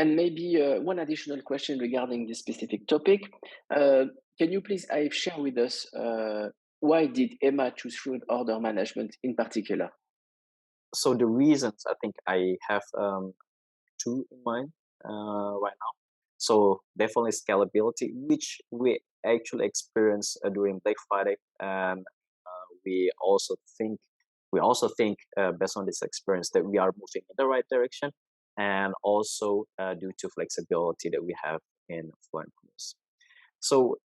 And maybe one additional question regarding this specific topic. Uh, can you please share with us why did Emma choose fluid order management in particular? So the reasons I think I have two in mind right now. So definitely scalability, which we actually experienced during Black Friday, and we also think based on this experience that we are moving in the right direction, and also due to flexibility that we have in Fluent Commerce. So,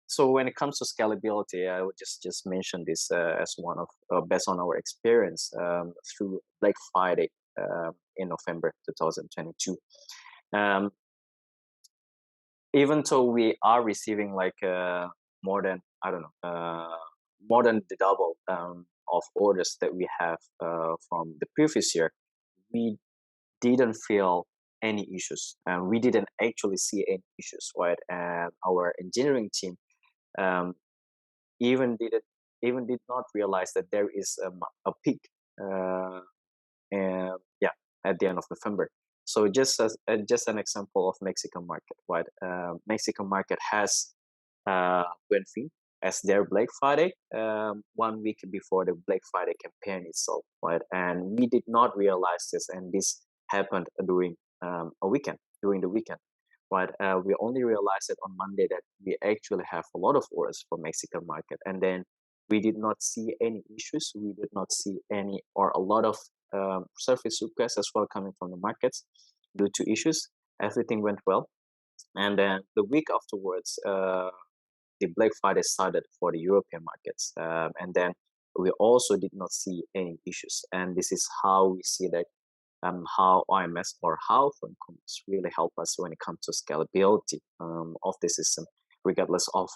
so when it comes to scalability, I would just mention this as one of based on our experience through Black Friday in November 2022. Um, Even though we are receiving like more than I don't know more than the double of orders that we have from the previous year, we didn't feel any issues, and we didn't actually see any issues, right? And our engineering team um, even did not realize that there is a peak, uh, and yeah, at the end of November. So just an example of Mexican market, right? Mexican market has Buen Fin as their Black Friday 1 week before the Black Friday campaign itself, right? And we did not realize this, and this happened during the weekend, right? We only realized it on Monday that we actually have a lot of orders for Mexican market, and then we did not see any issues. We did not see any or a lot of surface requests as well coming from the markets due to issues. Everything went well, and then the week afterwards, the Black Friday started for the European markets, and then we also did not see any issues. And this is how we see that how IMS or how Fluent Commerce really help us when it comes to scalability of the system, regardless of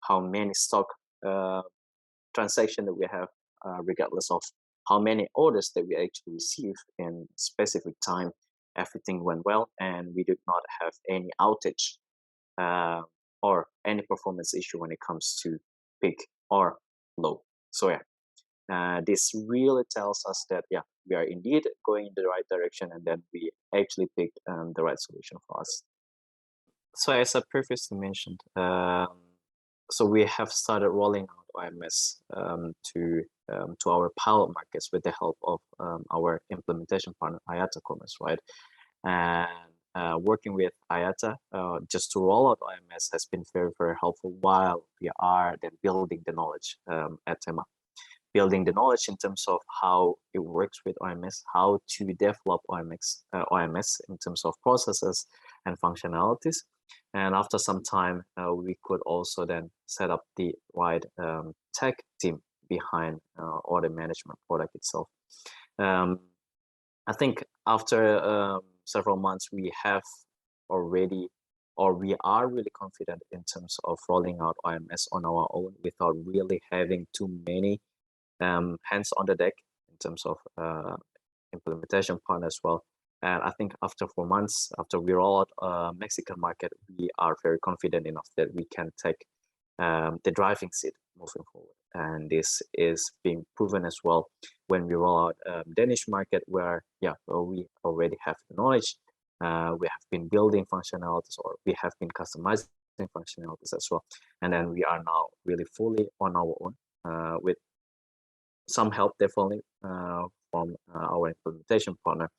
how many stock uh, transaction that we have, regardless of how many orders that we actually receive in specific time. Everything went well, and we did not have any outage uh, or any performance issue when it comes to peak or low. So yeah, this really tells us that yeah, we are indeed going in the right direction, and then we actually picked the right solution for us. So as I previously mentioned, so we have started rolling out OMS to our pilot markets with the help of our implementation partner IATA Commerce, right? And working with IATA just to roll out OMS has been very helpful while we are then building the knowledge at Tema. Building the knowledge in terms of how it works with OMS, how to develop OMS in terms of processes and functionalities. And after some time, we could also then set up the right tech team behind order management product itself. Um, I think after several months, we have already, or we are really confident in terms of rolling out OMS on our own without really having too many hands on the deck in terms of implementation partner as well. And I think after 4 months, after we roll out Mexican market, we are very confident enough that we can take the driving seat moving forward. And this is being proven as well when we roll out Danish market, where yeah, well, we already have the knowledge. We have been building functionalities, or we have been customizing functionalities as well. And then we are now really fully on our own with some help definitely from our implementation partner,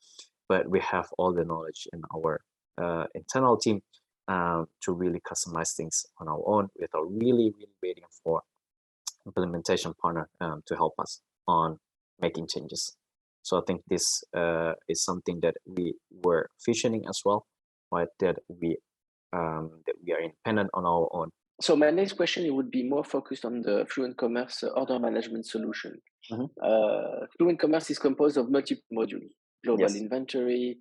but we have all the knowledge in our internal team to really customize things on our own without really waiting for implementation partner to help us on making changes. So I think this is something that we were visioning as well, right? That we are independent on our own. So my next question, it would be more focused on the Fluent Commerce order management solution. Mhm. Fluent Commerce is composed of multiple modules: global Yes. inventory,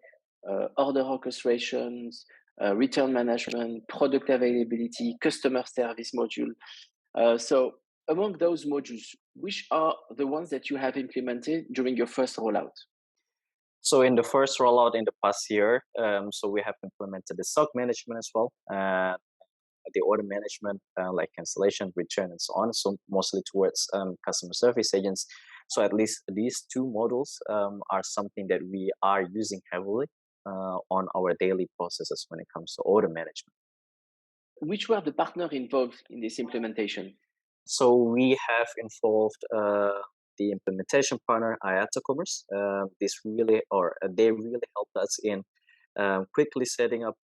order orchestrations, return management, product availability, customer service module. So among those modules, which are the ones that you have implemented during your first rollout? So in the first rollout in the past year, so we have implemented the stock management as well, the order management, like cancellation, return, and so on. So mostly towards customer service agents. So at least these two models are something that we are using heavily on our daily processes when it comes to order management. Which were the partner involved in this implementation? So we have involved the implementation partner Ayata Commerce. They really helped us in quickly setting up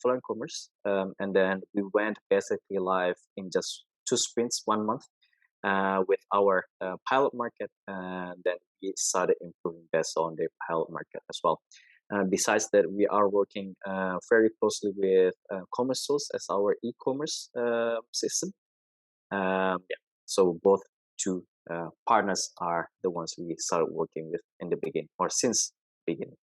Fluent Commerce, and then we went basically live in just 2 sprints, 1 month, with our pilot market, and then we started improving based on the pilot market as well. Besides that, we are working very closely with Commerce Tools as our e-commerce system. Yeah, so both two partners are the ones we started working with in the beginning or since beginning.